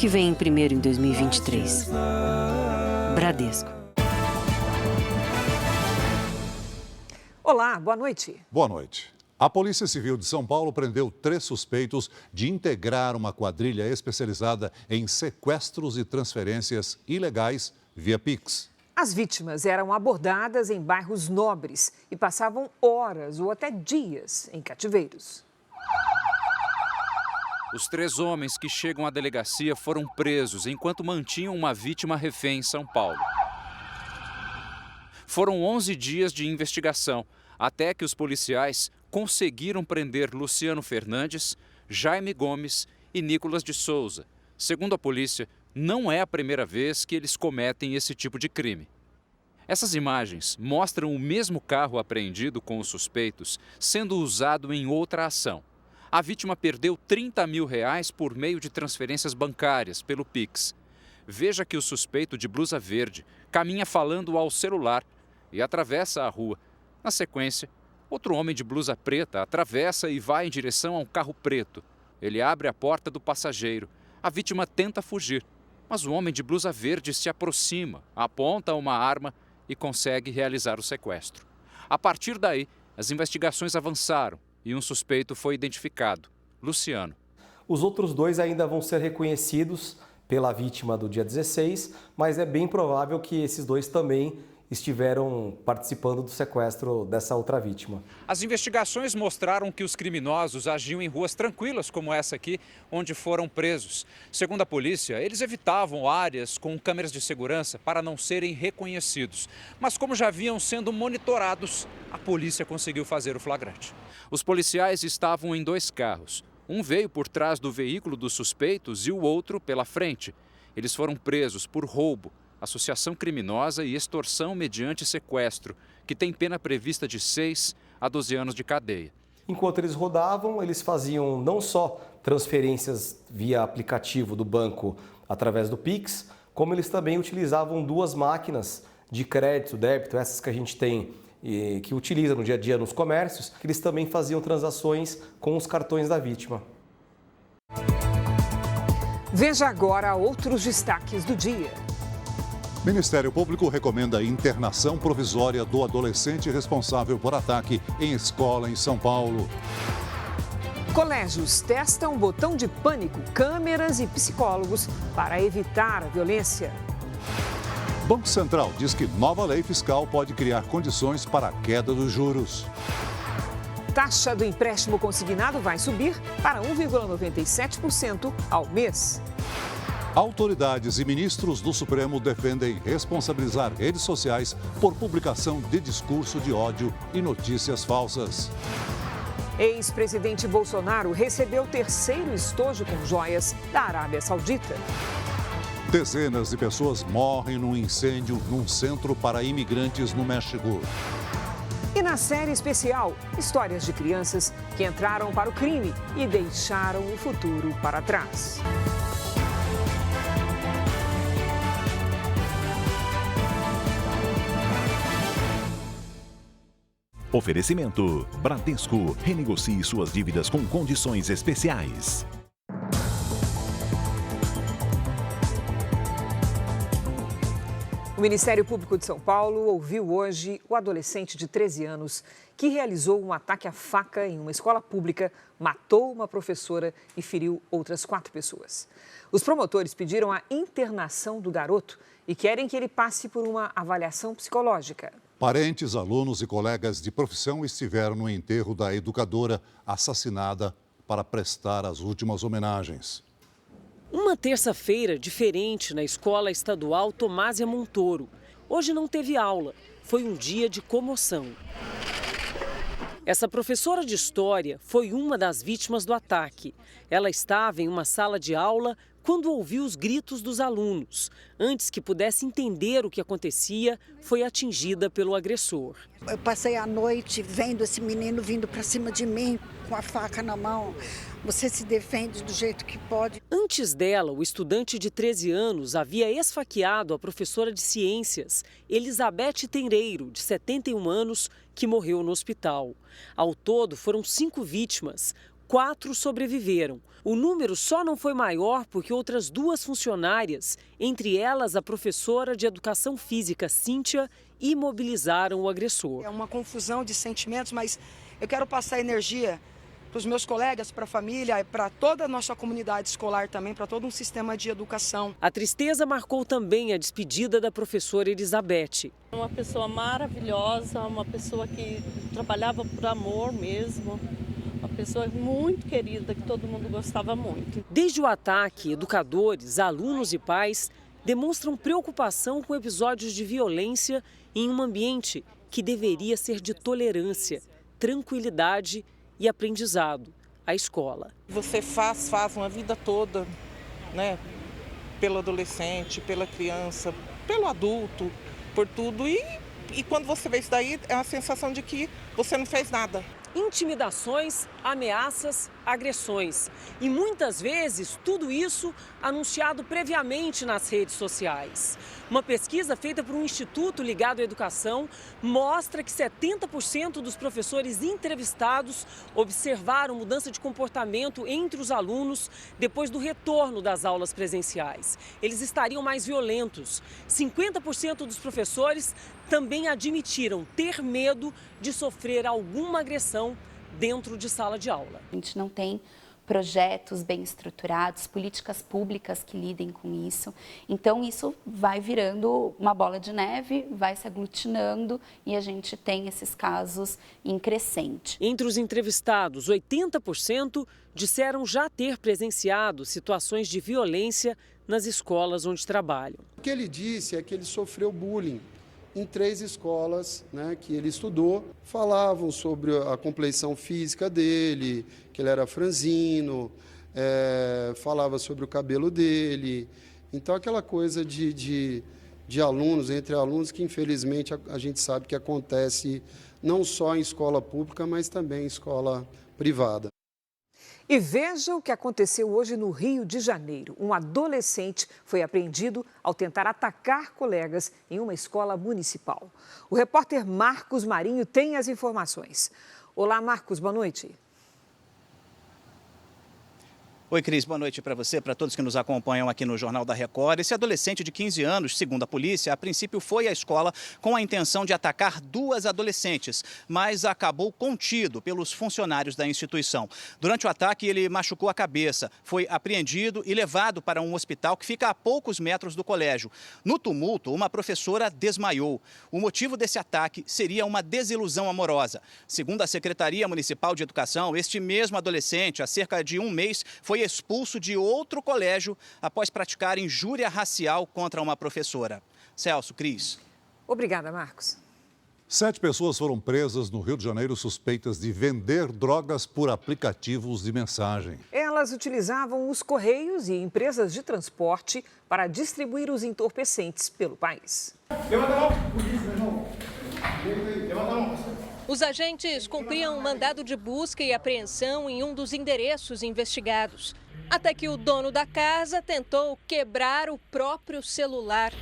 que vem primeiro em 2023. Bradesco. Olá, boa noite. Boa noite. A Polícia Civil de São Paulo prendeu 3 suspeitos de integrar uma quadrilha especializada em sequestros e transferências ilegais via Pix. As vítimas eram abordadas em bairros nobres e passavam horas ou até dias em cativeiros. Os 3 homens que chegam à delegacia foram presos enquanto mantinham uma vítima refém em São Paulo. Foram 11 dias de investigação, até que os policiais conseguiram prender Luciano Fernandes, Jaime Gomes e Nicolas de Souza. Segundo a polícia, não é a primeira vez que eles cometem esse tipo de crime. Essas imagens mostram o mesmo carro apreendido com os suspeitos sendo usado em outra ação. A vítima perdeu R$30 mil por meio de transferências bancárias pelo Pix. Veja que o suspeito de blusa verde caminha falando ao celular e atravessa a rua. Na sequência, outro homem de blusa preta atravessa e vai em direção a um carro preto. Ele abre a porta do passageiro. A vítima tenta fugir, mas o homem de blusa verde se aproxima, aponta uma arma e consegue realizar o sequestro. A partir daí, as investigações avançaram e um suspeito foi identificado, Luciano. Os outros 2 ainda vão ser reconhecidos pela vítima do dia 16, mas é bem provável que esses 2 também estiveram participando do sequestro dessa outra vítima. As investigações mostraram que os criminosos agiam em ruas tranquilas como essa aqui, onde foram presos. Segundo a polícia, eles evitavam áreas com câmeras de segurança para não serem reconhecidos. Mas como já vinham sendo monitorados, a polícia conseguiu fazer o flagrante. Os policiais estavam em 2 carros. Um veio por trás do veículo dos suspeitos e o outro pela frente. Eles foram presos por roubo, associação criminosa e extorsão mediante sequestro, que tem pena prevista de 6 a 12 anos de cadeia. Enquanto eles rodavam, eles faziam não só transferências via aplicativo do banco através do Pix, como eles também utilizavam 2 máquinas de crédito, débito, essas que a gente tem e que utiliza no dia a dia nos comércios, que eles também faziam transações com os cartões da vítima. Veja agora outros destaques do dia. Ministério Público recomenda a internação provisória do adolescente responsável por ataque em escola em São Paulo. Colégios testam botão de pânico, câmeras e psicólogos para evitar a violência. Banco Central diz que nova lei fiscal pode criar condições para a queda dos juros. Taxa do empréstimo consignado vai subir para 1,97% ao mês. Autoridades e ministros do Supremo defendem responsabilizar redes sociais por publicação de discurso de ódio e notícias falsas. Ex-presidente Bolsonaro recebeu o 3º estojo com joias da Arábia Saudita. Dezenas de pessoas morrem num incêndio num centro para imigrantes no México. E na série especial, histórias de crianças que entraram para o crime e deixaram o futuro para trás. Oferecimento: Bradesco. Renegocie suas dívidas com condições especiais. O Ministério Público de São Paulo ouviu hoje o adolescente de 13 anos que realizou um ataque à faca em uma escola pública, matou uma professora e feriu outras 4 pessoas. Os promotores pediram a internação do garoto e querem que ele passe por uma avaliação psicológica. Parentes, alunos e colegas de profissão estiveram no enterro da educadora assassinada para prestar as últimas homenagens. Uma terça-feira diferente na Escola Estadual Tomásia Montoro. Hoje não teve aula, foi um dia de comoção. Essa professora de história foi uma das vítimas do ataque. Ela estava em uma sala de aula quando ouviu os gritos dos alunos. Antes que pudesse entender o que acontecia, foi atingida pelo agressor. Eu passei a noite vendo esse menino vindo para cima de mim com a faca na mão. Você se defende do jeito que pode. Antes dela, o estudante de 13 anos havia esfaqueado a professora de ciências, Elizabeth Tenreiro, de 71 anos, que morreu no hospital. Ao todo, foram 5 vítimas. 4 sobreviveram. O número só não foi maior porque outras 2 funcionárias, entre elas a professora de educação física, Cíntia, imobilizaram o agressor. É uma confusão de sentimentos, mas eu quero passar energia para os meus colegas, para a família, para toda a nossa comunidade escolar também, para todo um sistema de educação. A tristeza marcou também a despedida da professora Elizabeth. Uma pessoa maravilhosa, uma pessoa que trabalhava por amor mesmo, uma pessoa muito querida, que todo mundo gostava muito. Desde o ataque, educadores, alunos e pais demonstram preocupação com episódios de violência em um ambiente que deveria ser de tolerância, tranquilidade e aprendizado, a escola. Você faz uma vida toda, né? Pelo adolescente, pela criança, pelo adulto, por tudo. E quando você vê isso daí, é a sensação de que você não fez nada. Intimidações, ameaças, agressões. E muitas vezes tudo isso anunciado previamente nas redes sociais. Uma pesquisa feita por um instituto ligado à educação mostra que 70% dos professores entrevistados observaram mudança de comportamento entre os alunos depois do retorno das aulas presenciais. Eles estariam mais violentos. 50% dos professores também admitiram ter medo de sofrer alguma agressão dentro de sala de aula. A gente não tem projetos bem estruturados, políticas públicas que lidem com isso. Então, isso vai virando uma bola de neve, vai se aglutinando e a gente tem esses casos em crescente. Entre os entrevistados, 80% disseram já ter presenciado situações de violência nas escolas onde trabalham. O que ele disse é que ele sofreu bullying em 3 escolas, né, que ele estudou. Falavam sobre a compleição física dele, que ele era franzino, falava sobre o cabelo dele. Então, aquela coisa de alunos, entre alunos, que infelizmente a gente sabe que acontece não só em escola pública, mas também em escola privada. E veja o que aconteceu hoje no Rio de Janeiro. Um adolescente foi apreendido ao tentar atacar colegas em uma escola municipal. O repórter Marcos Marinho tem as informações. Olá, Marcos, boa noite. Oi, Cris, boa noite para você, para todos que nos acompanham aqui no Jornal da Record. Esse adolescente de 15 anos, segundo a polícia, a princípio foi à escola com a intenção de atacar 2 adolescentes, mas acabou contido pelos funcionários da instituição. Durante o ataque, ele machucou a cabeça, foi apreendido e levado para um hospital que fica a poucos metros do colégio. No tumulto, uma professora desmaiou. O motivo desse ataque seria uma desilusão amorosa. Segundo a Secretaria Municipal de Educação, este mesmo adolescente, há cerca de um mês, foi expulso de outro colégio após praticar injúria racial contra uma professora. Celso, Cris. Obrigada, Marcos. 7 pessoas foram presas no Rio de Janeiro suspeitas de vender drogas por aplicativos de mensagem. Elas utilizavam os correios e empresas de transporte para distribuir os entorpecentes pelo país. Os agentes cumpriam um mandado de busca e apreensão em um dos endereços investigados, até que o dono da casa tentou quebrar o próprio celular.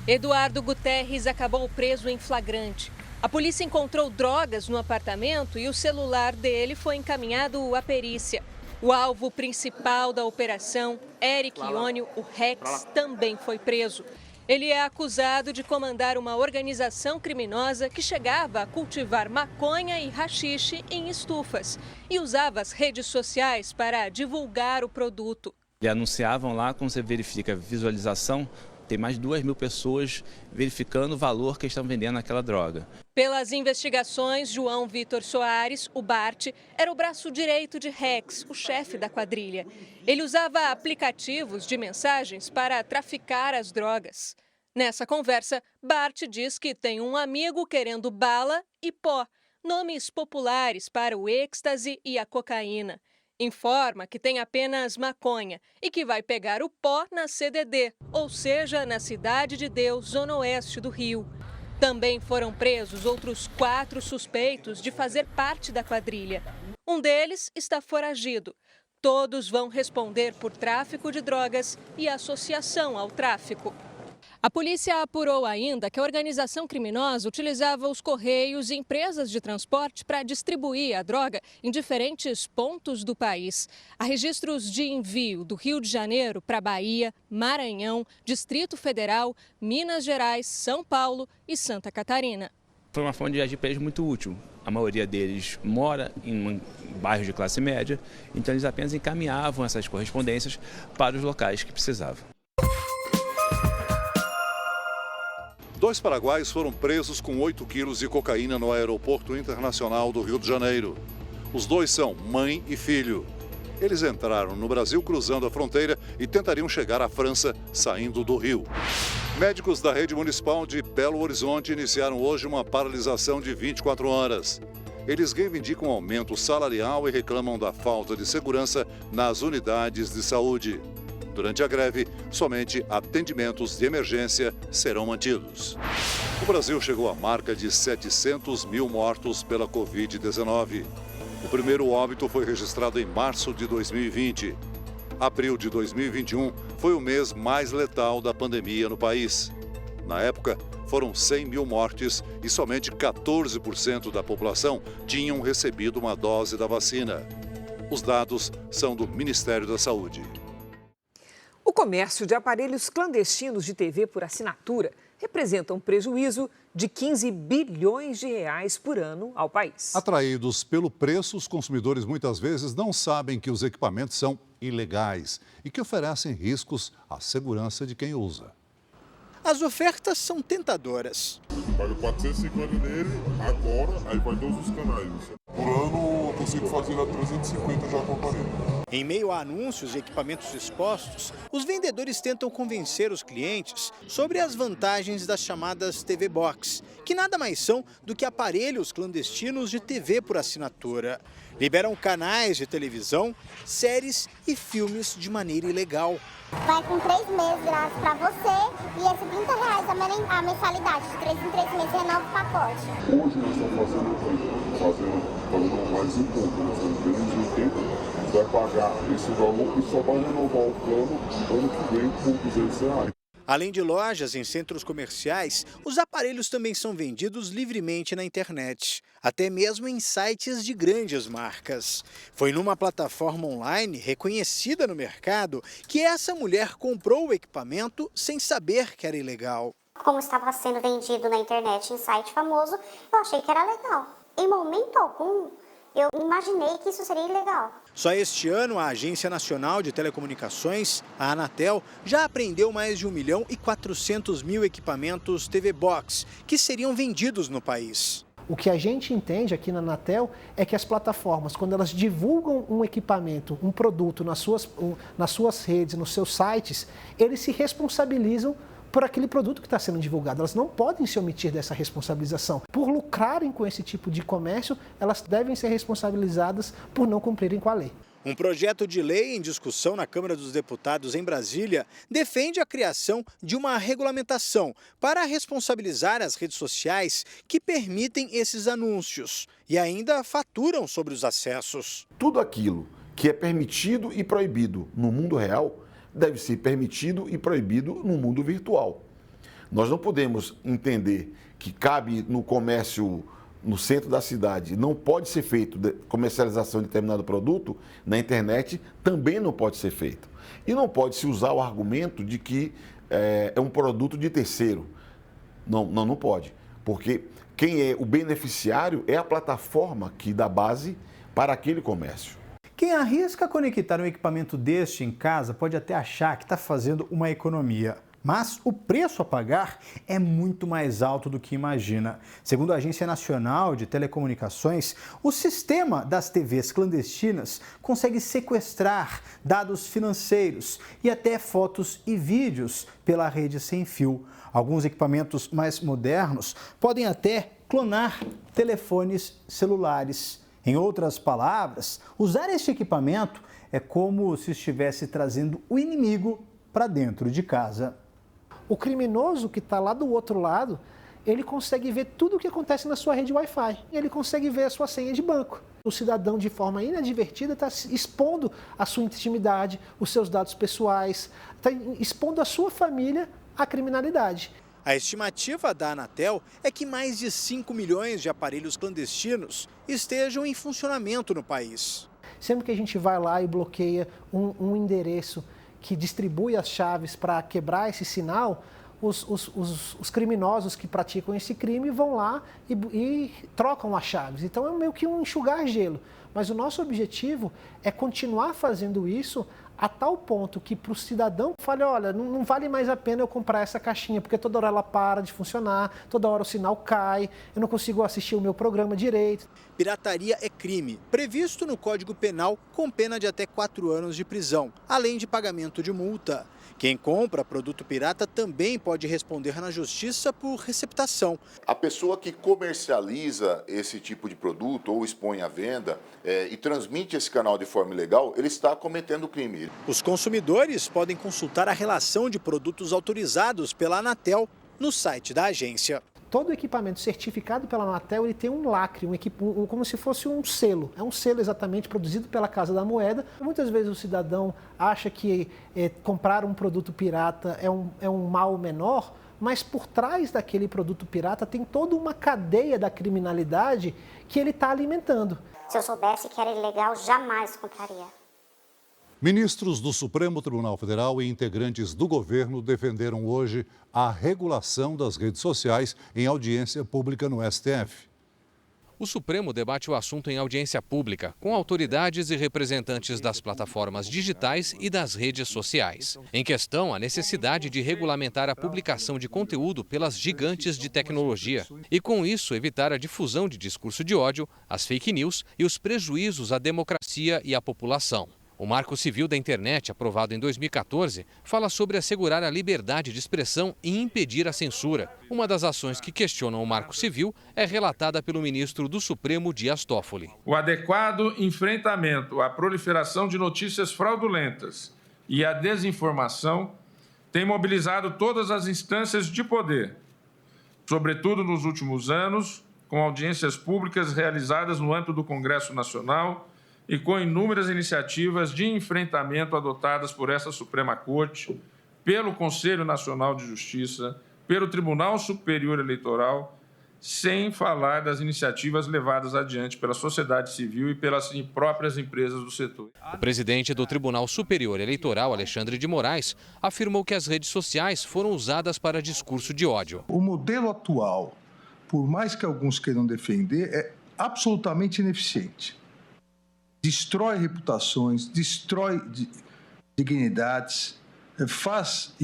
Eduardo Guterres acabou preso em flagrante. A polícia encontrou drogas no apartamento e o celular dele foi encaminhado à perícia. O alvo principal da operação, Eric Iônio, o Rex, também foi preso. Ele é acusado de comandar uma organização criminosa que chegava a cultivar maconha e haxixe em estufas e usava as redes sociais para divulgar o produto. Eles anunciavam lá, como você verifica a visualização, tem mais de 2.000 pessoas verificando o valor que estão vendendo aquela droga. Pelas investigações, João Vitor Soares, o Bart, era o braço direito de Rex, o chefe da quadrilha. Ele usava aplicativos de mensagens para traficar as drogas. Nessa conversa, Bart diz que tem um amigo querendo bala e pó, nomes populares para o êxtase e a cocaína. Informa que tem apenas maconha e que vai pegar o pó na CDD, ou seja, na Cidade de Deus, zona oeste do Rio. Também foram presos outros 4 suspeitos de fazer parte da quadrilha. Um deles está foragido. Todos vão responder por tráfico de drogas e associação ao tráfico. A polícia apurou ainda que a organização criminosa utilizava os correios e empresas de transporte para distribuir a droga em diferentes pontos do país. Há registros de envio do Rio de Janeiro para Bahia, Maranhão, Distrito Federal, Minas Gerais, São Paulo e Santa Catarina. Foi uma forma de agir para eles muito útil. A maioria deles mora em bairros de classe média, então eles apenas encaminhavam essas correspondências para os locais que precisavam. 2 paraguaios foram presos com 8 quilos de cocaína no Aeroporto Internacional do Rio de Janeiro. Os 2 são mãe e filho. Eles entraram no Brasil cruzando a fronteira e tentariam chegar à França saindo do Rio. Médicos da rede municipal de Belo Horizonte iniciaram hoje uma paralisação de 24 horas. Eles reivindicam aumento salarial e reclamam da falta de segurança nas unidades de saúde. Durante a greve, somente atendimentos de emergência serão mantidos. O Brasil chegou à marca de 700 mil mortos pela Covid-19. O primeiro óbito foi registrado em março de 2020. Abril de 2021 foi o mês mais letal da pandemia no país. Na época, foram 100 mil mortes e somente 14% da população tinham recebido uma dose da vacina. Os dados são do Ministério da Saúde. O comércio de aparelhos clandestinos de TV por assinatura representa um prejuízo de 15 bilhões de reais por ano ao país. Atraídos pelo preço, os consumidores muitas vezes não sabem que os equipamentos são ilegais e que oferecem riscos à segurança de quem usa. As ofertas são tentadoras. Paga 450 nele, agora, aí vai todos os canais. Por ano eu consigo fazer a 350 já com o aparelho. Em meio a anúncios e equipamentos expostos, os vendedores tentam convencer os clientes sobre as vantagens das chamadas TV Box, que nada mais são do que aparelhos clandestinos de TV por assinatura. Liberam canais de televisão, séries e filmes de maneira ilegal. Vai com 3 meses grátis para você e esse R$30 a mensalidade, de 3 em 3 meses renova o pacote. Hoje nós estamos fazendo mais um pouco, nós estamos vendo 80. Vai pagar esse valor e só vai renovar o plano ano que vem por R$200. Além de lojas em centros comerciais, os aparelhos também são vendidos livremente na internet, até mesmo em sites de grandes marcas. Foi numa plataforma online reconhecida no mercado que essa mulher comprou o equipamento sem saber que era ilegal. Como estava sendo vendido na internet em site famoso, eu achei que era legal. Em momento algum, eu imaginei que isso seria ilegal. Só este ano, a Agência Nacional de Telecomunicações, a Anatel, já apreendeu mais de 1.400.000 equipamentos TV Box, que seriam vendidos no país. O que a gente entende aqui na Anatel é que as plataformas, quando elas divulgam um equipamento, um produto nas suas redes, nos seus sites, eles se responsabilizam por aquele produto que está sendo divulgado. Elas não podem se omitir dessa responsabilização. Por lucrarem com esse tipo de comércio, elas devem ser responsabilizadas por não cumprirem com a lei. Um projeto de lei em discussão na Câmara dos Deputados em Brasília defende a criação de uma regulamentação para responsabilizar as redes sociais que permitem esses anúncios e ainda faturam sobre os acessos. Tudo aquilo que é permitido e proibido no mundo real deve ser permitido e proibido no mundo virtual. Nós não podemos entender que cabe no comércio no centro da cidade, não pode ser feito comercialização de determinado produto, na internet também não pode ser feito. E não pode se usar o argumento de que é um produto de terceiro. Não pode, porque quem é o beneficiário é a plataforma que dá base para aquele comércio. Quem arrisca conectar um equipamento deste em casa pode até achar que está fazendo uma economia. Mas o preço a pagar é muito mais alto do que imagina. Segundo a Agência Nacional de Telecomunicações, o sistema das TVs clandestinas consegue sequestrar dados financeiros e até fotos e vídeos pela rede sem fio. Alguns equipamentos mais modernos podem até clonar telefones celulares. Em outras palavras, usar este equipamento é como se estivesse trazendo o inimigo para dentro de casa. O criminoso que está lá do outro lado, ele consegue ver tudo o que acontece na sua rede Wi-Fi. Ele consegue ver a sua senha de banco. O cidadão, de forma inadvertida, está expondo a sua intimidade, os seus dados pessoais, está expondo a sua família a criminalidade. A estimativa da Anatel é que mais de 5 milhões de aparelhos clandestinos estejam em funcionamento no país. Sempre que a gente vai lá e bloqueia um endereço que distribui as chaves para quebrar esse sinal, os criminosos que praticam esse crime vão lá e trocam as chaves. Então é meio que um enxugar gelo. Mas o nosso objetivo é continuar fazendo isso a tal ponto que para o cidadão fale, olha, não vale mais a pena eu comprar essa caixinha, porque toda hora ela para de funcionar, toda hora o sinal cai, eu não consigo assistir o meu programa direito. Pirataria é crime, previsto no Código Penal com pena de até 4 anos de prisão, além de pagamento de multa. Quem compra produto pirata também pode responder na justiça por receptação. A pessoa que comercializa esse tipo de produto ou expõe à venda e transmite esse canal de forma ilegal, ele está cometendo crime. Os consumidores podem consultar a relação de produtos autorizados pela Anatel no site da agência. Todo equipamento certificado pela Anatel ele tem um lacre, como se fosse um selo. É um selo exatamente produzido pela Casa da Moeda. Muitas vezes o cidadão acha que comprar um produto pirata é um mal menor, mas por trás daquele produto pirata tem toda uma cadeia da criminalidade que ele está alimentando. Se eu soubesse que era ilegal, jamais compraria. Ministros do Supremo Tribunal Federal e integrantes do governo defenderam hoje a regulação das redes sociais em audiência pública no STF. O Supremo debate o assunto em audiência pública, com autoridades e representantes das plataformas digitais e das redes sociais. Em questão, a necessidade de regulamentar a publicação de conteúdo pelas gigantes de tecnologia e, com isso, evitar a difusão de discurso de ódio, as fake news e os prejuízos à democracia e à população. O Marco Civil da Internet, aprovado em 2014, fala sobre assegurar a liberdade de expressão e impedir a censura. Uma das ações que questionam o Marco Civil é relatada pelo ministro do Supremo, Dias Toffoli. O adequado enfrentamento à proliferação de notícias fraudulentas e à desinformação tem mobilizado todas as instâncias de poder, sobretudo nos últimos anos, com audiências públicas realizadas no âmbito do Congresso Nacional, e com inúmeras iniciativas de enfrentamento adotadas por essa Suprema Corte, pelo Conselho Nacional de Justiça, pelo Tribunal Superior Eleitoral, sem falar das iniciativas levadas adiante pela sociedade civil e pelas próprias empresas do setor. O presidente do Tribunal Superior Eleitoral, Alexandre de Moraes, afirmou que as redes sociais foram usadas para discurso de ódio. O modelo atual, por mais que alguns queiram defender, é absolutamente ineficiente. Destrói reputações, destrói dignidades,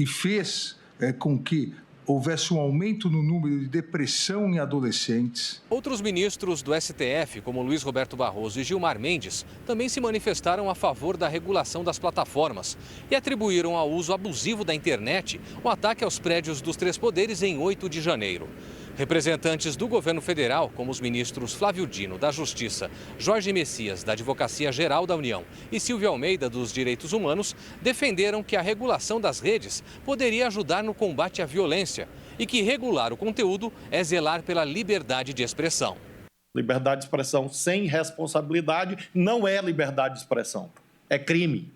fez com que houvesse um aumento no número de depressão em adolescentes. Outros ministros do STF, como Luiz Roberto Barroso e Gilmar Mendes, também se manifestaram a favor da regulação das plataformas e atribuíram ao uso abusivo da internet o ataque aos prédios dos três poderes em 8 de janeiro. Representantes do governo federal, como os ministros Flávio Dino, da Justiça, Jorge Messias, da Advocacia Geral da União e Silvio Almeida, dos Direitos Humanos, defenderam que a regulação das redes poderia ajudar no combate à violência e que regular o conteúdo é zelar pela liberdade de expressão. Liberdade de expressão sem responsabilidade não é liberdade de expressão, é crime,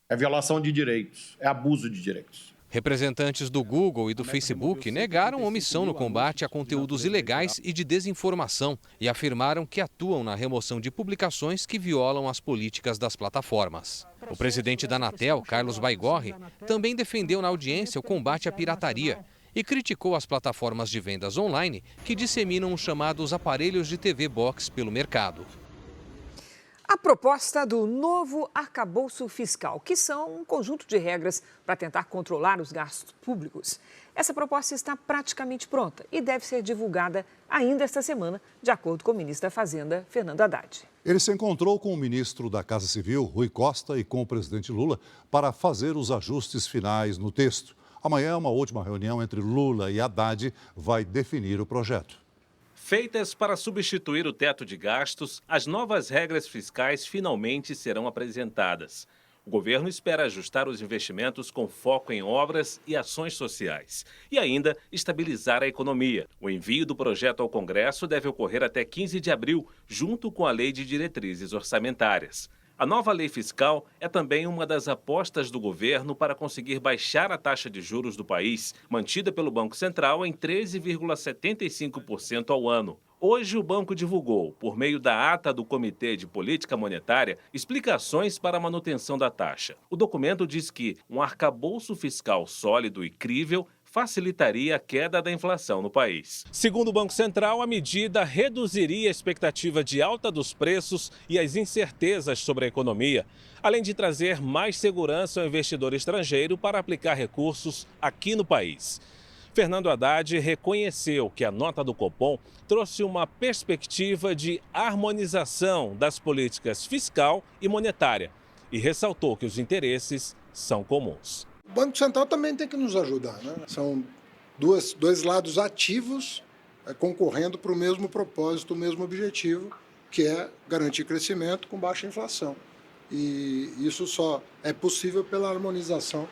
é violação de direitos, é abuso de direitos. Representantes do Google e do Facebook negaram omissão no combate a conteúdos ilegais e de desinformação e afirmaram que atuam na remoção de publicações que violam as políticas das plataformas. O presidente da Anatel, Carlos Baigorre, também defendeu na audiência o combate à pirataria e criticou as plataformas de vendas online que disseminam os chamados aparelhos de TV Box pelo mercado. A proposta do novo arcabouço fiscal, que são um conjunto de regras para tentar controlar os gastos públicos. Essa proposta está praticamente pronta e deve ser divulgada ainda esta semana, de acordo com o ministro da Fazenda, Fernando Haddad. Ele se encontrou com o ministro da Casa Civil, Rui Costa, e com o presidente Lula para fazer os ajustes finais no texto. Amanhã, uma última reunião entre Lula e Haddad vai definir o projeto. Feitas para substituir o teto de gastos, as novas regras fiscais finalmente serão apresentadas. O governo espera ajustar os investimentos com foco em obras e ações sociais e ainda estabilizar a economia. O envio do projeto ao Congresso deve ocorrer até 15 de abril, junto com a Lei de Diretrizes Orçamentárias. A nova lei fiscal é também uma das apostas do governo para conseguir baixar a taxa de juros do país, mantida pelo Banco Central em 13,75% ao ano. Hoje, o banco divulgou, por meio da ata do Comitê de Política Monetária, explicações para a manutenção da taxa. O documento diz que um arcabouço fiscal sólido e crível facilitaria a queda da inflação no país. Segundo o Banco Central, a medida reduziria a expectativa de alta dos preços e as incertezas sobre a economia, além de trazer mais segurança ao investidor estrangeiro para aplicar recursos aqui no país. Fernando Haddad reconheceu que a nota do Copom trouxe uma perspectiva de harmonização das políticas fiscal e monetária e ressaltou que os interesses são comuns. O Banco Central também tem que nos ajudar, né? São dois lados ativos concorrendo para o mesmo propósito, o mesmo objetivo, que é garantir crescimento com baixa inflação. E isso só é possível pela harmonização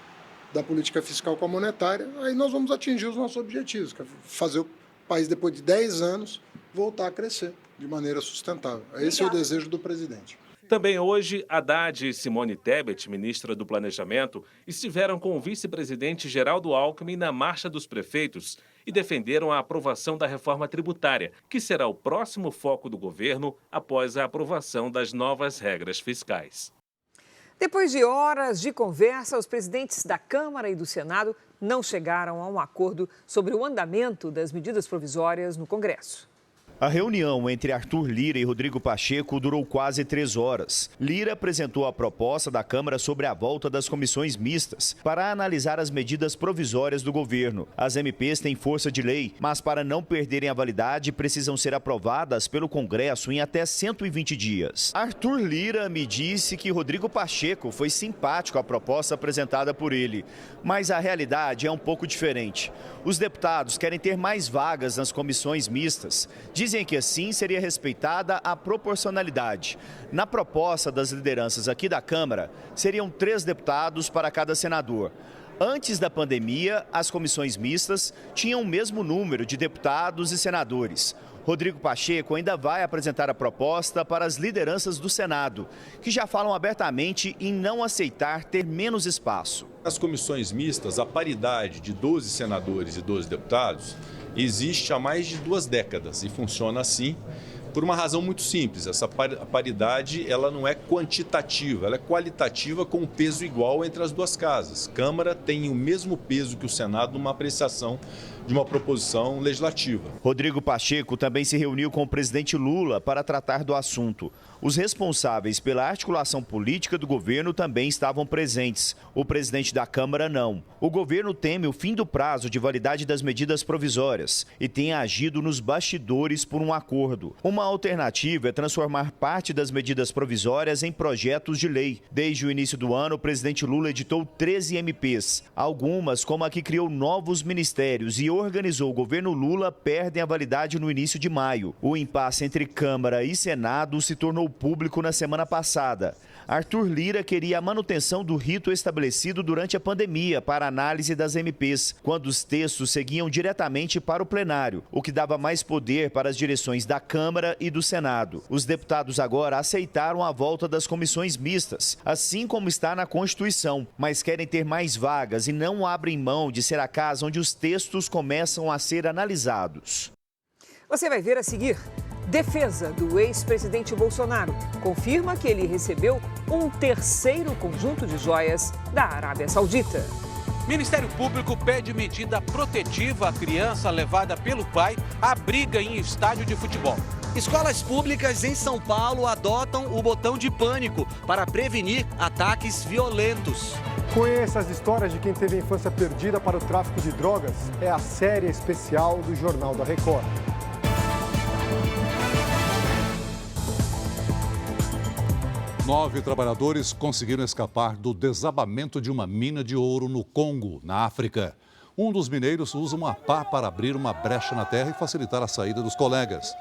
da política fiscal com a monetária. Aí nós vamos atingir os nossos objetivos, que é fazer o país, depois de 10 anos, voltar a crescer de maneira sustentável. Esse é o desejo do presidente. Também hoje, Haddad e Simone Tebet, ministra do Planejamento, estiveram com o vice-presidente Geraldo Alckmin na Marcha dos Prefeitos e defenderam a aprovação da reforma tributária, que será o próximo foco do governo após a aprovação das novas regras fiscais. Depois de horas de conversa, os presidentes da Câmara e do Senado não chegaram a um acordo sobre o andamento das medidas provisórias no Congresso. A reunião entre Arthur Lira e Rodrigo Pacheco durou quase 3 horas. Lira apresentou a proposta da Câmara sobre a volta das comissões mistas para analisar as medidas provisórias do governo. As MPs têm força de lei, mas para não perderem a validade, precisam ser aprovadas pelo Congresso em até 120 dias. Arthur Lira me disse que Rodrigo Pacheco foi simpático à proposta apresentada por ele, mas a realidade é um pouco diferente. Os deputados querem ter mais vagas nas comissões mistas. Dizem que assim seria respeitada a proporcionalidade. Na proposta das lideranças aqui da Câmara, seriam 3 deputados para cada senador. Antes da pandemia, as comissões mistas tinham o mesmo número de deputados e senadores. Rodrigo Pacheco ainda vai apresentar a proposta para as lideranças do Senado, que já falam abertamente em não aceitar ter menos espaço. Nas comissões mistas, a paridade de 12 senadores e 12 deputados existe há mais de 2 décadas e funciona assim por uma razão muito simples. Essa paridade ela não é quantitativa, ela é qualitativa com um peso igual entre as 2 casas. Câmara tem o mesmo peso que o Senado numa apreciação de uma proposição legislativa. Rodrigo Pacheco também se reuniu com o presidente Lula para tratar do assunto. Os responsáveis pela articulação política do governo também estavam presentes. O presidente da Câmara não. O governo teme o fim do prazo de validade das medidas provisórias e tem agido nos bastidores por um acordo. Uma alternativa é transformar parte das medidas provisórias em projetos de lei. Desde o início do ano, o presidente Lula editou 13 MPs. Algumas, como a que criou novos ministérios e organizou o governo Lula, perdem a validade no início de maio. O impasse entre Câmara e Senado se tornou público na semana passada. Arthur Lira queria a manutenção do rito estabelecido durante a pandemia para análise das MPs, quando os textos seguiam diretamente para o plenário, o que dava mais poder para as direções da Câmara e do Senado. Os deputados agora aceitaram a volta das comissões mistas, assim como está na Constituição, mas querem ter mais vagas e não abrem mão de ser a casa onde os textos começam a ser analisados. Você vai ver a seguir. Defesa do ex-presidente Bolsonaro confirma que ele recebeu um 3º conjunto de joias da Arábia Saudita. Ministério Público pede medida protetiva à criança levada pelo pai à briga em estádio de futebol. Escolas públicas em São Paulo adotam o botão de pânico para prevenir ataques violentos. Conheça as histórias de quem teve a infância perdida para o tráfico de drogas. É a série especial do Jornal da Record. Nove trabalhadores conseguiram escapar do desabamento de uma mina de ouro no Congo, na África. Um dos mineiros usa uma pá para abrir uma brecha na terra e facilitar a saída dos colegas.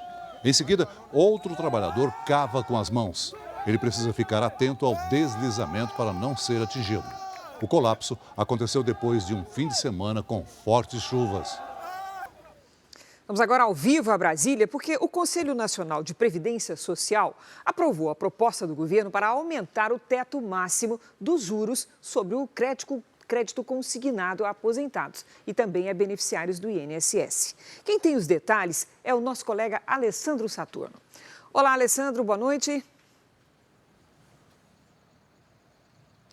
Em seguida, outro trabalhador cava com as mãos. Ele precisa ficar atento ao deslizamento para não ser atingido. O colapso aconteceu depois de um fim de semana com fortes chuvas. Vamos agora ao vivo a Brasília, porque o Conselho Nacional de Previdência Social aprovou a proposta do governo para aumentar o teto máximo dos juros sobre o crédito consignado a aposentados e também a beneficiários do INSS. Quem tem os detalhes é o nosso colega Alessandro Saturno. Olá, Alessandro, boa noite.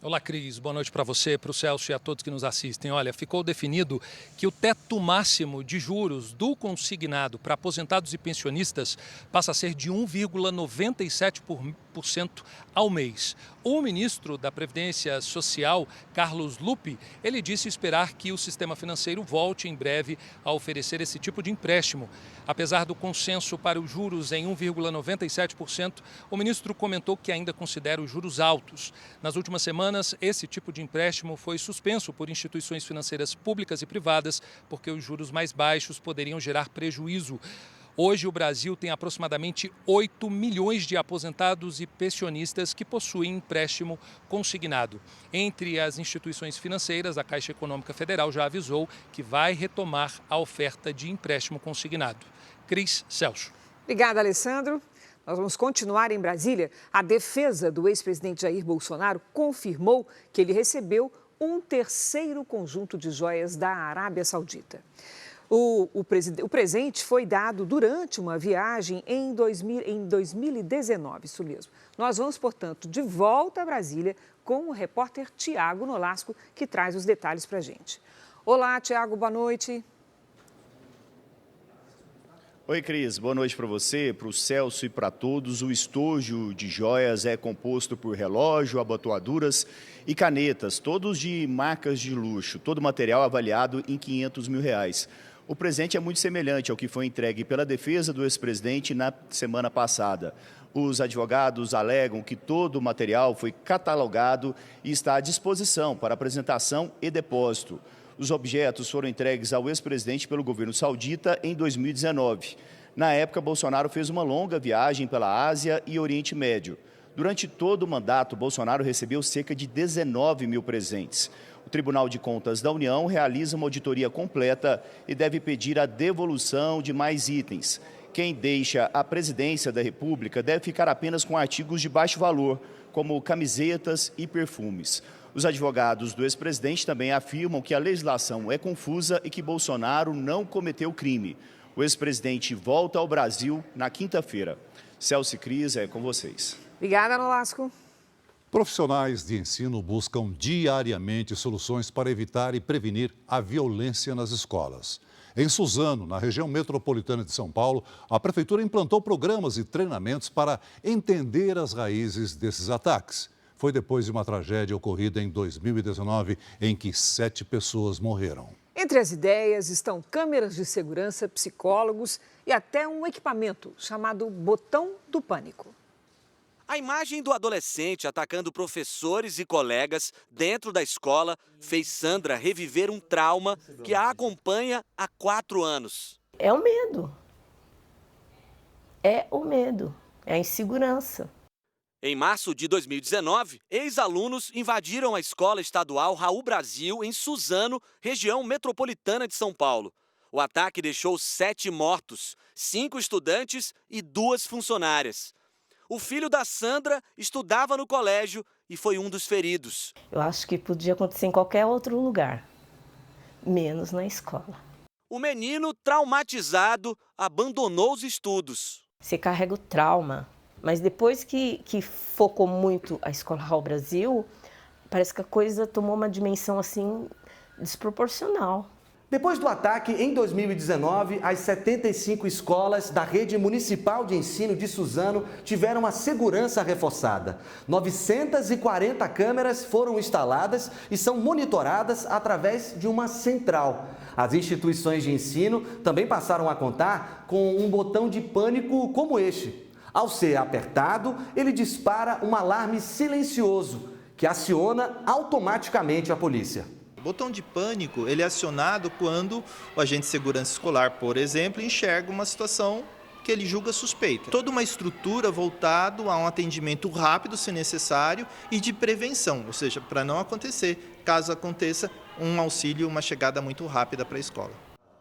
Olá, Cris. Boa noite para você, para o Celso e a todos que nos assistem. Olha, ficou definido que o teto máximo de juros do consignado para aposentados e pensionistas passa a ser de 1,97% ao mês. O ministro da Previdência Social, Carlos Lupe, ele disse esperar que o sistema financeiro volte em breve a oferecer esse tipo de empréstimo. Apesar do consenso para os juros em 1,97%, o ministro comentou que ainda considera os juros altos. Nas últimas semanas, esse tipo de empréstimo foi suspenso por instituições financeiras públicas e privadas, porque os juros mais baixos poderiam gerar prejuízo. Hoje, o Brasil tem aproximadamente 8 milhões de aposentados e pensionistas que possuem empréstimo consignado. Entre as instituições financeiras, a Caixa Econômica Federal já avisou que vai retomar a oferta de empréstimo consignado. Cris, Celso. Obrigada, Alessandro. Nós vamos continuar em Brasília. A defesa do ex-presidente Jair Bolsonaro confirmou que ele recebeu um terceiro conjunto de joias da Arábia Saudita. O presente foi dado durante uma viagem em 2019, isso mesmo. Nós vamos, portanto, de volta a Brasília com o repórter Tiago Nolasco, que traz os detalhes para a gente. Olá, Tiago, boa noite. Oi, Cris. Boa noite para você, para o Celso e para todos. O estojo de joias é composto por relógio, abotoaduras e canetas, todos de marcas de luxo, todo o material avaliado em R$500 mil. O presente é muito semelhante ao que foi entregue pela defesa do ex-presidente na semana passada. Os advogados alegam que todo o material foi catalogado e está à disposição para apresentação e depósito. Os objetos foram entregues ao ex-presidente pelo governo saudita em 2019. Na época, Bolsonaro fez uma longa viagem pela Ásia e Oriente Médio. Durante todo o mandato, Bolsonaro recebeu cerca de 19 mil presentes. O Tribunal de Contas da União realiza uma auditoria completa e deve pedir a devolução de mais itens. Quem deixa a presidência da República deve ficar apenas com artigos de baixo valor, como camisetas e perfumes. Os advogados do ex-presidente também afirmam que a legislação é confusa e que Bolsonaro não cometeu crime. O ex-presidente volta ao Brasil na quinta-feira. Celso e Cris, é com vocês. Obrigada, Nolasco. Profissionais de ensino buscam diariamente soluções para evitar e prevenir a violência nas escolas. Em Suzano, na região metropolitana de São Paulo, a prefeitura implantou programas e treinamentos para entender as raízes desses ataques. Foi depois de uma tragédia ocorrida em 2019, em que 7 pessoas morreram. Entre as ideias estão câmeras de segurança, psicólogos e até um equipamento chamado Botão do Pânico. A imagem do adolescente atacando professores e colegas dentro da escola fez Sandra reviver um trauma que a acompanha há 4 anos. É o medo. É o medo. É a insegurança. Em março de 2019, ex-alunos invadiram a Escola Estadual Raul Brasil, em Suzano, região metropolitana de São Paulo. O ataque deixou 7 mortos, 5 estudantes e 2 funcionárias. O filho da Sandra estudava no colégio e foi um dos feridos. Eu acho que podia acontecer em qualquer outro lugar, menos na escola. O menino, traumatizado, abandonou os estudos. Você carrega o trauma, mas depois que focou muito a Escola Raul Brasil, parece que a coisa tomou uma dimensão assim desproporcional. Depois do ataque, em 2019, as 75 escolas da rede municipal de ensino de Suzano tiveram a segurança reforçada. 940 câmeras foram instaladas e são monitoradas através de uma central. As instituições de ensino também passaram a contar com um botão de pânico como este. Ao ser apertado, ele dispara um alarme silencioso que aciona automaticamente a polícia. O botão de pânico ele é acionado quando o agente de segurança escolar, por exemplo, enxerga uma situação que ele julga suspeita. Toda uma estrutura voltada a um atendimento rápido, se necessário, e de prevenção, ou seja, para não acontecer, caso aconteça, um auxílio, uma chegada muito rápida para a escola.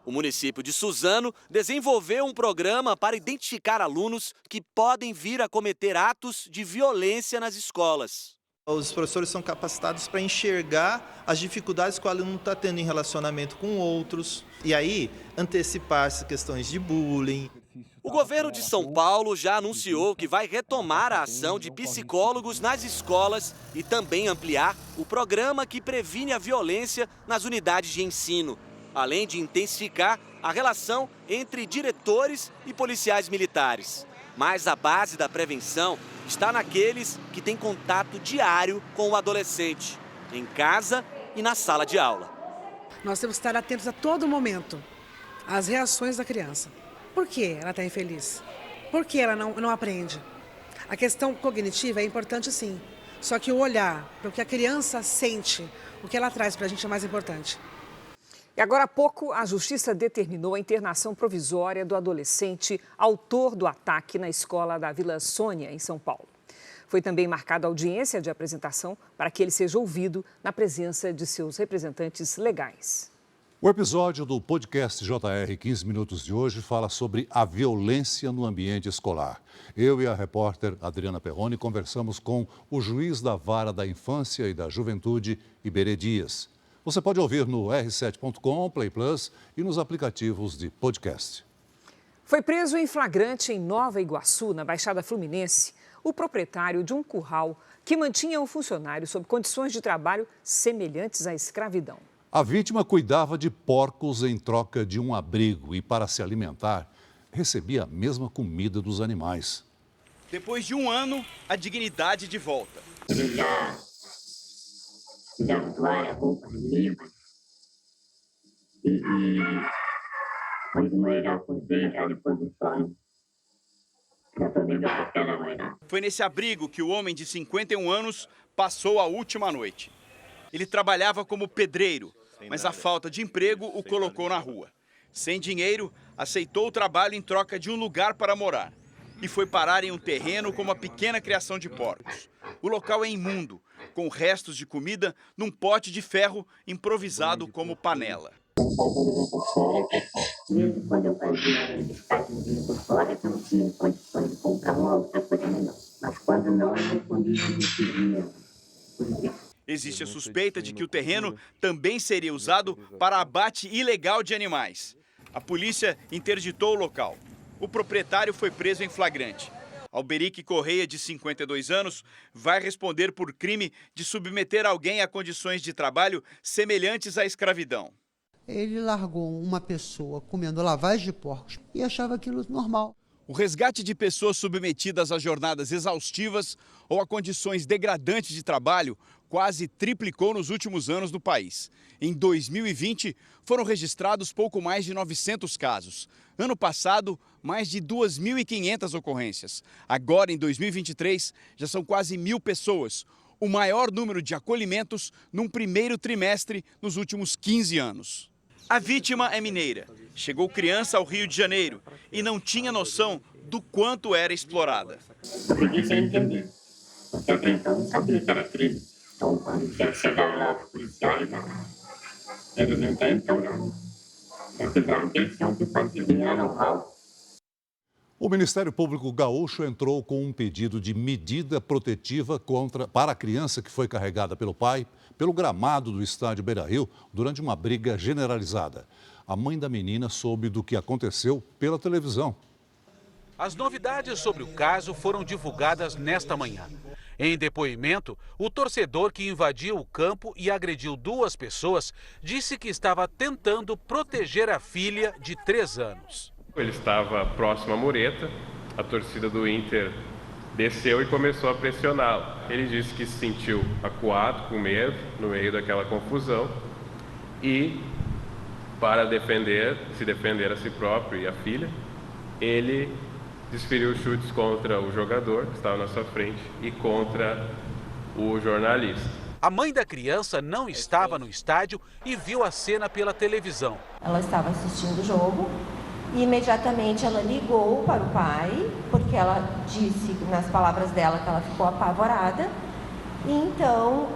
O município de Suzano desenvolveu um programa para identificar alunos que podem vir a cometer atos de violência nas escolas. Os professores são capacitados para enxergar as dificuldades que o aluno está tendo em relacionamento com outros e aí antecipar-se questões de bullying. O governo de São Paulo já anunciou que vai retomar a ação de psicólogos nas escolas e também ampliar o programa que previne a violência nas unidades de ensino, além de intensificar a relação entre diretores e policiais militares. Mas a base da prevenção está naqueles que têm contato diário com o adolescente, em casa e na sala de aula. Nós temos que estar atentos a todo momento às reações da criança. Por que ela está infeliz? Por que ela não aprende? A questão cognitiva é importante sim, só que o olhar para o que a criança sente, o que ela traz para a gente é mais importante. E agora há pouco, a Justiça determinou a internação provisória do adolescente autor do ataque na escola da Vila Sônia, em São Paulo. Foi também marcada a audiência de apresentação para que ele seja ouvido na presença de seus representantes legais. O episódio do podcast JR 15 Minutos de hoje fala sobre a violência no ambiente escolar. Eu e a repórter Adriana Perrone conversamos com o juiz da Vara da Infância e da Juventude, Iberê Dias. Você pode ouvir no r7.com, Play Plus e nos aplicativos de podcast. Foi preso em flagrante em Nova Iguaçu, na Baixada Fluminense, o proprietário de um curral que mantinha um funcionário sob condições de trabalho semelhantes à escravidão. A vítima cuidava de porcos em troca de um abrigo e, para se alimentar, recebia a mesma comida dos animais. Depois de um ano, a dignidade de volta. Já doaram roupas limpas e foi morar por dentro à disposição para poder dar aquela morar. Foi nesse abrigo que o homem de 51 anos passou a última noite. Ele trabalhava como pedreiro, mas a falta de emprego o colocou na rua. Sem dinheiro, aceitou o trabalho em troca de um lugar para morar e foi parar em um terreno com uma pequena criação de porcos. O local é imundo, com restos de comida num pote de ferro improvisado como panela. Mesmo quando eu fazia descartezinho por fora, eu não tinha condições de comprar uma outra coisa melhor. Mas quando não, eu respondi que não queria. Existe a suspeita de que o terreno também seria usado para abate ilegal de animais. A polícia interditou o local. O proprietário foi preso em flagrante. Alberique Correia, de 52 anos, vai responder por crime de submeter alguém a condições de trabalho semelhantes à escravidão. Ele largou uma pessoa comendo lavagem de porcos e achava aquilo normal. O resgate de pessoas submetidas a jornadas exaustivas ou a condições degradantes de trabalho quase triplicou nos últimos anos no país. Em 2020, foram registrados pouco mais de 900 casos. Ano passado, mais de 2.500 ocorrências. Agora, em 2023, já são quase 1.000 pessoas, o maior número de acolhimentos num primeiro trimestre nos últimos 15 anos. A vítima é mineira. Chegou criança ao Rio de Janeiro e não tinha noção do quanto era explorada. Eu pedi sem entender, porque até então não sabia que era crime. Então, quando chegaram lá os policiais, eles então fizeram questão que conseguiram know-how. O Ministério Público Gaúcho entrou com um pedido de medida protetiva para a criança que foi carregada pelo pai pelo gramado do estádio Beira-Rio durante uma briga generalizada. A mãe da menina soube do que aconteceu pela televisão. As novidades sobre o caso foram divulgadas nesta manhã. Em depoimento, o torcedor que invadiu o campo e agrediu 2 pessoas disse que estava tentando proteger a filha de 3 anos. Ele estava próximo à mureta, a torcida do Inter desceu e começou a pressioná-lo. Ele disse que se sentiu acuado, com medo, no meio daquela confusão e, para se defender a si próprio e a filha, ele desferiu chutes contra o jogador que estava na sua frente e contra o jornalista. A mãe da criança não estava no estádio e viu a cena pela televisão. Ela estava assistindo o jogo e imediatamente ela ligou para o pai, porque ela disse, nas palavras dela, que ela ficou apavorada e então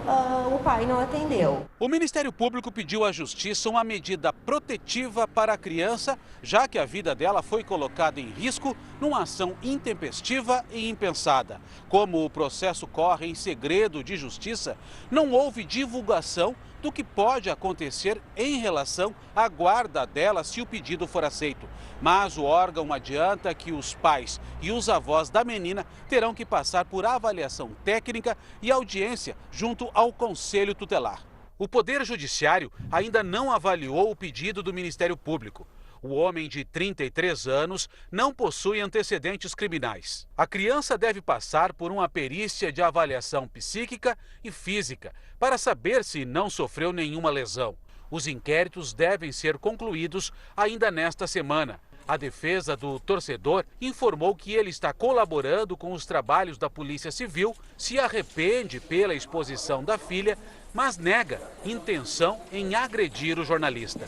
o pai não atendeu. O Ministério Público pediu à Justiça uma medida protetiva para a criança, já que a vida dela foi colocada em risco numa ação intempestiva e impensada. Como o processo corre em segredo de justiça, não houve divulgação do que pode acontecer em relação à guarda dela se o pedido for aceito. Mas o órgão adianta que os pais e os avós da menina terão que passar por avaliação técnica e audiência junto ao Conselho Tutelar. O Poder Judiciário ainda não avaliou o pedido do Ministério Público. O homem de 33 anos não possui antecedentes criminais. A criança deve passar por uma perícia de avaliação psíquica e física para saber se não sofreu nenhuma lesão. Os inquéritos devem ser concluídos ainda nesta semana. A defesa do torcedor informou que ele está colaborando com os trabalhos da Polícia Civil, se arrepende pela exposição da filha, mas nega intenção em agredir o jornalista.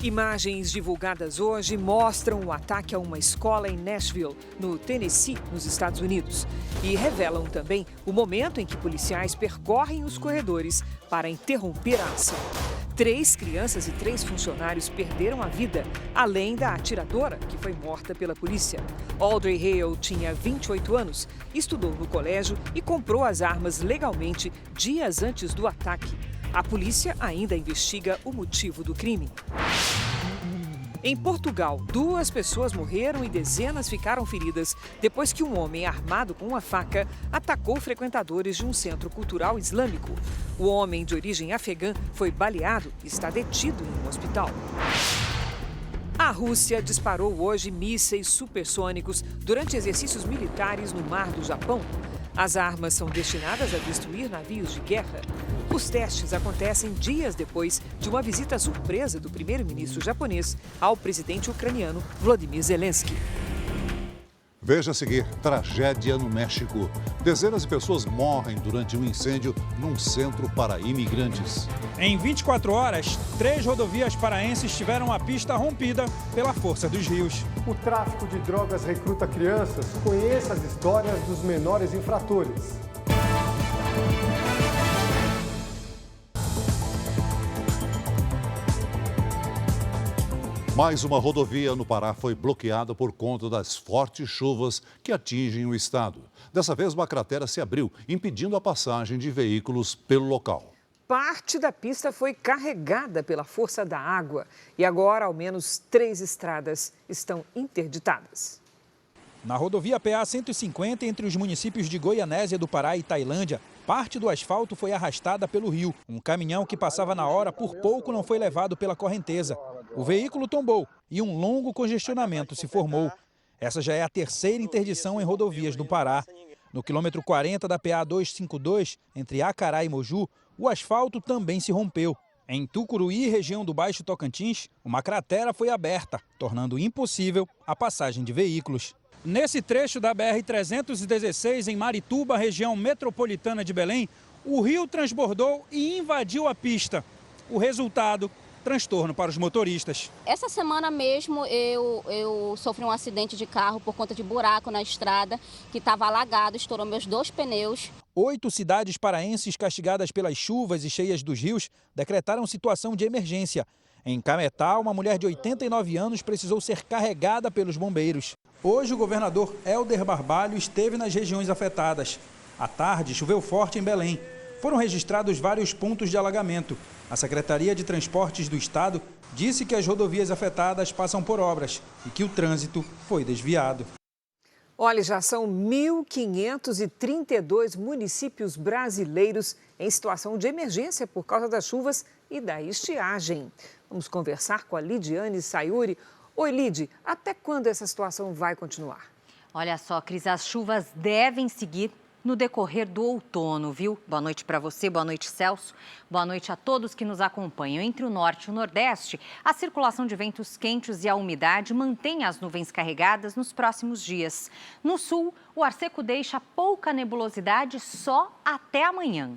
Imagens divulgadas hoje mostram o ataque a uma escola em Nashville, no Tennessee, nos Estados Unidos. E revelam também o momento em que policiais percorrem os corredores para interromper a ação. 3 crianças e 3 funcionários perderam a vida, além da atiradora, que foi morta pela polícia. Audrey Hale tinha 28 anos, estudou no colégio e comprou as armas legalmente dias antes do ataque. A polícia ainda investiga o motivo do crime. Em Portugal, 2 pessoas morreram e dezenas ficaram feridas depois que um homem armado com uma faca atacou frequentadores de um centro cultural islâmico. O homem, de origem afegã, foi baleado e está detido em um hospital. A Rússia disparou hoje mísseis supersônicos durante exercícios militares no mar do Japão. As armas são destinadas a destruir navios de guerra. Os testes acontecem dias depois de uma visita surpresa do primeiro-ministro japonês ao presidente ucraniano Volodymyr Zelensky. Veja a seguir, tragédia no México. Dezenas de pessoas morrem durante um incêndio num centro para imigrantes. Em 24 horas, 3 rodovias paraenses tiveram a pista rompida pela força dos rios. O tráfico de drogas recruta crianças. Conheça as histórias dos menores infratores. Mais uma rodovia no Pará foi bloqueada por conta das fortes chuvas que atingem o estado. Dessa vez, uma cratera se abriu, impedindo a passagem de veículos pelo local. Parte da pista foi carregada pela força da água e agora ao menos 3 estradas estão interditadas. Na rodovia PA 150, entre os municípios de Goianésia do Pará e Tailândia, parte do asfalto foi arrastada pelo rio. Um caminhão que passava na hora por pouco não foi levado pela correnteza. O veículo tombou e um longo congestionamento se formou. Essa já é a 3ª interdição em rodovias do Pará. No quilômetro 40 da PA 252, entre Acará e Moju, o asfalto também se rompeu. Em Tucuruí, região do Baixo Tocantins, uma cratera foi aberta, tornando impossível a passagem de veículos. Nesse trecho da BR-316, em Marituba, região metropolitana de Belém, o rio transbordou e invadiu a pista. O resultado, transtorno para os motoristas. Essa semana mesmo eu sofri um acidente de carro por conta de buraco na estrada, que estava alagado, estourou meus 2 pneus. 8 cidades paraenses castigadas pelas chuvas e cheias dos rios decretaram situação de emergência. Em Cametá, uma mulher de 89 anos precisou ser carregada pelos bombeiros. Hoje, o governador Helder Barbalho esteve nas regiões afetadas. À tarde, choveu forte em Belém. Foram registrados vários pontos de alagamento. A Secretaria de Transportes do Estado disse que as rodovias afetadas passam por obras e que o trânsito foi desviado. Olha, já são 1.532 municípios brasileiros em situação de emergência por causa das chuvas e da estiagem. Vamos conversar com a Lidiane Sayuri. Oi, Lid, até quando essa situação vai continuar? Olha só, Cris, as chuvas devem seguir no decorrer do outono, viu? Boa noite para você, boa noite, Celso. Boa noite a todos que nos acompanham. Entre o norte e o nordeste, a circulação de ventos quentes e a umidade mantém as nuvens carregadas nos próximos dias. No sul, o ar seco deixa pouca nebulosidade só até amanhã.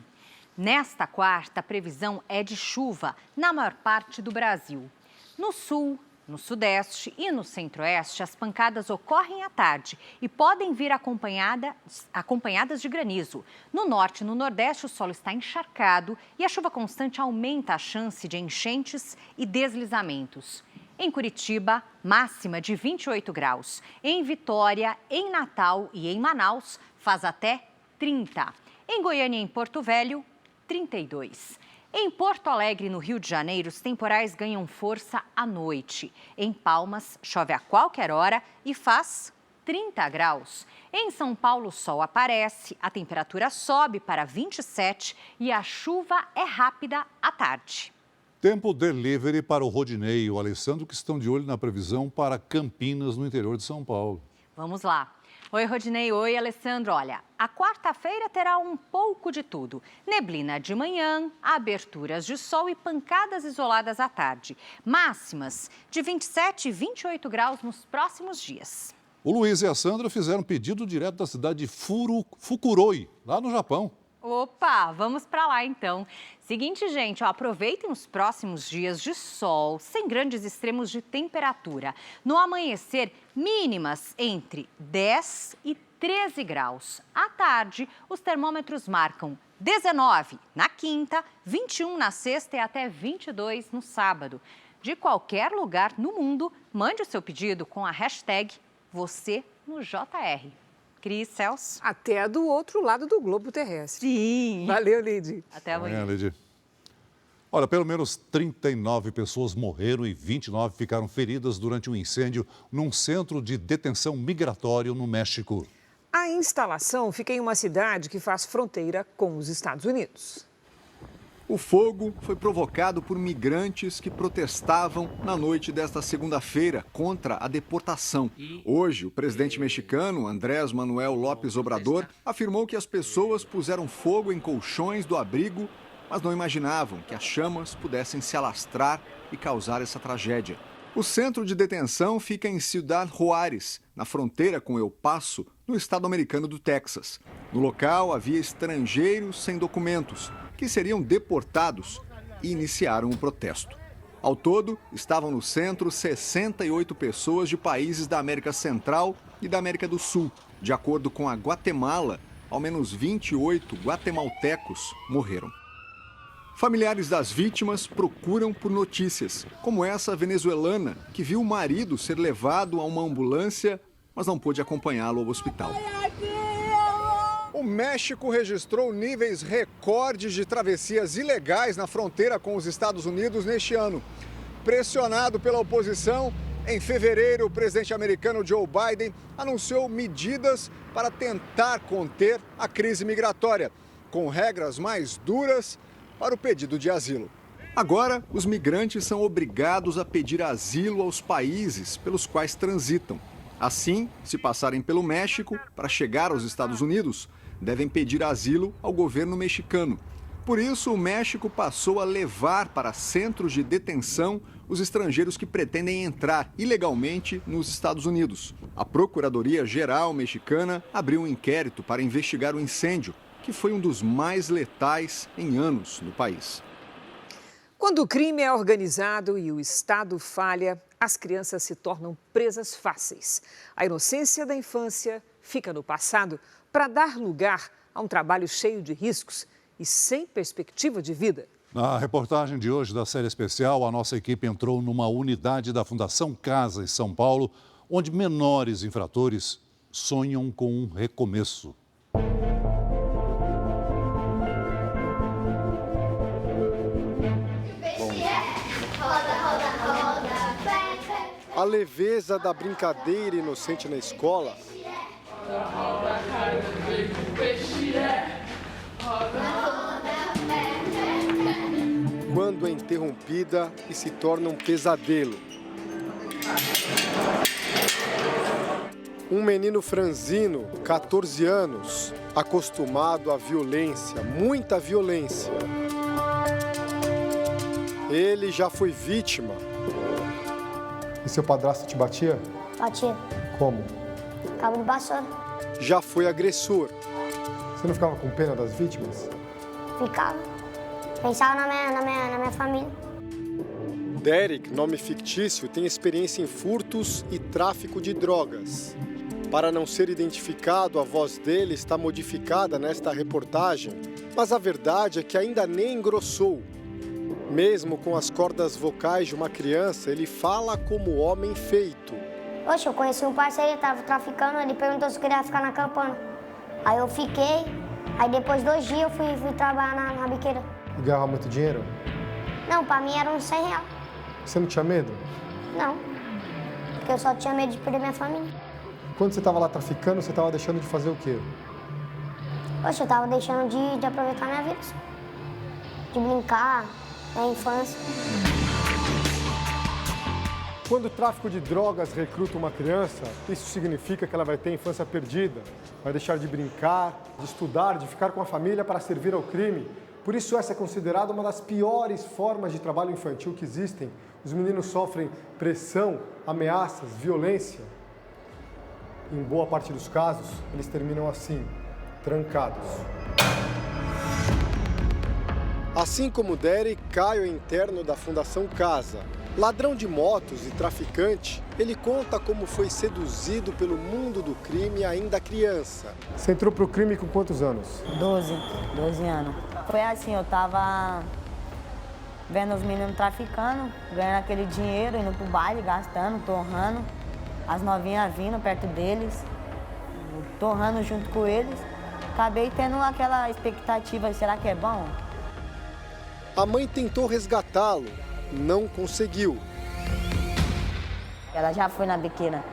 Nesta quarta, a previsão é de chuva na maior parte do Brasil. No sul, No Sudeste e no Centro-Oeste, as pancadas ocorrem à tarde e podem vir acompanhadas de granizo. No Norte e no Nordeste, o solo está encharcado e a chuva constante aumenta a chance de enchentes e deslizamentos. Em Curitiba, máxima de 28 graus. Em Vitória, em Natal e em Manaus, faz até 30. Em Goiânia e em Porto Velho, 32. Em Porto Alegre, no Rio de Janeiro, os temporais ganham força à noite. Em Palmas, chove a qualquer hora e faz 30 graus. Em São Paulo, o sol aparece, a temperatura sobe para 27 e a chuva é rápida à tarde. Tempo delivery para o Rodinei e o Alessandro, que estão de olho na previsão para Campinas, no interior de São Paulo. Vamos lá. Oi, Rodinei. Oi, Alessandro. Olha, a quarta-feira terá um pouco de tudo. Neblina de manhã, aberturas de sol e pancadas isoladas à tarde. Máximas de 27 e 28 graus nos próximos dias. O Luiz e a Sandra fizeram pedido direto da cidade de Fukuroi, lá no Japão. Opa, vamos para lá então. Seguinte, gente, aproveitem os próximos dias de sol, sem grandes extremos de temperatura. No amanhecer, mínimas entre 10 e 13 graus. À tarde, os termômetros marcam 19 na quinta, 21 na sexta e até 22 no sábado. De qualquer lugar no mundo, mande o seu pedido com a hashtag #VocêNoJR. Cris, Celso. Até do outro lado do globo terrestre. Sim. Valeu, Lidy. Até amanhã. Lidy. Olha, pelo menos 39 pessoas morreram e 29 ficaram feridas durante um incêndio num centro de detenção migratório no México. A instalação fica em uma cidade que faz fronteira com os Estados Unidos. O fogo foi provocado por migrantes que protestavam na noite desta segunda-feira contra a deportação. Hoje, o presidente mexicano, Andrés Manuel López Obrador, afirmou que as pessoas puseram fogo em colchões do abrigo, mas não imaginavam que as chamas pudessem se alastrar e causar essa tragédia. O centro de detenção fica em Ciudad Juárez, na fronteira com El Paso, no estado americano do Texas. No local havia estrangeiros sem documentos, que seriam deportados e iniciaram o protesto. Ao todo, estavam no centro 68 pessoas de países da América Central e da América do Sul. De acordo com a Guatemala, ao menos 28 guatemaltecos morreram. Familiares das vítimas procuram por notícias, como essa venezuelana que viu o marido ser levado a uma ambulância, mas não pôde acompanhá-lo ao hospital. O México registrou níveis recordes de travessias ilegais na fronteira com os Estados Unidos neste ano. Pressionado pela oposição, em fevereiro, o presidente americano Joe Biden anunciou medidas para tentar conter a crise migratória, com regras mais duras para o pedido de asilo. Agora, os migrantes são obrigados a pedir asilo aos países pelos quais transitam. Assim, se passarem pelo México para chegar aos Estados Unidos, devem pedir asilo ao governo mexicano. Por isso, o México passou a levar para centros de detenção os estrangeiros que pretendem entrar ilegalmente nos Estados Unidos. A Procuradoria-Geral mexicana abriu um inquérito para investigar o incêndio, que foi um dos mais letais em anos no país. Quando o crime é organizado e o Estado falha, as crianças se tornam presas fáceis. A inocência da infância fica no passado para dar lugar a um trabalho cheio de riscos e sem perspectiva de vida. Na reportagem de hoje da série especial, a nossa equipe entrou numa unidade da Fundação Casa, em São Paulo, onde menores infratores sonham com um recomeço. A leveza da brincadeira inocente na escola quando é interrompida e se torna um pesadelo. Um menino franzino, 14 anos, acostumado à violência, muita violência. Ele já foi vítima. E seu padrasto te batia? Batia. Como? Cabo de vassoura. Já foi agressor. Você não ficava com pena das vítimas? Ficava. Pensava na minha família. Derek, nome fictício, tem experiência em furtos e tráfico de drogas. Para não ser identificado, a voz dele está modificada nesta reportagem, mas a verdade é que ainda nem engrossou. Mesmo com as cordas vocais de uma criança, ele fala como homem feito. Oxe, eu conheci um parceiro, ele estava traficando, ele perguntou se eu queria ficar na campana. Aí eu fiquei, aí depois de 2 dias eu fui trabalhar na biqueira. E ganhava muito dinheiro? Não, pra mim era uns R$100. Você não tinha medo? Não, porque eu só tinha medo de perder minha família. Quando você estava lá traficando, você estava deixando de fazer o quê? Oxe, eu estava deixando de aproveitar minha vida, de brincar, da infância. Quando o tráfico de drogas recruta uma criança, isso significa que ela vai ter infância perdida, vai deixar de brincar, de estudar, de ficar com a família para servir ao crime. Por isso, essa é considerada uma das piores formas de trabalho infantil que existem. Os meninos sofrem pressão, ameaças, violência. Em boa parte dos casos, eles terminam assim, trancados. Assim como Derek, Caio é interno da Fundação Casa. Ladrão de motos e traficante, ele conta como foi seduzido pelo mundo do crime ainda criança. Você entrou pro crime com quantos anos? 12 anos. Foi assim, eu tava vendo os meninos traficando, ganhando aquele dinheiro, indo pro baile, gastando, torrando. As novinhas vindo perto deles, torrando junto com eles. Acabei tendo aquela expectativa, será que é bom? A mãe tentou resgatá-lo, não conseguiu. Ela já foi na biqueira,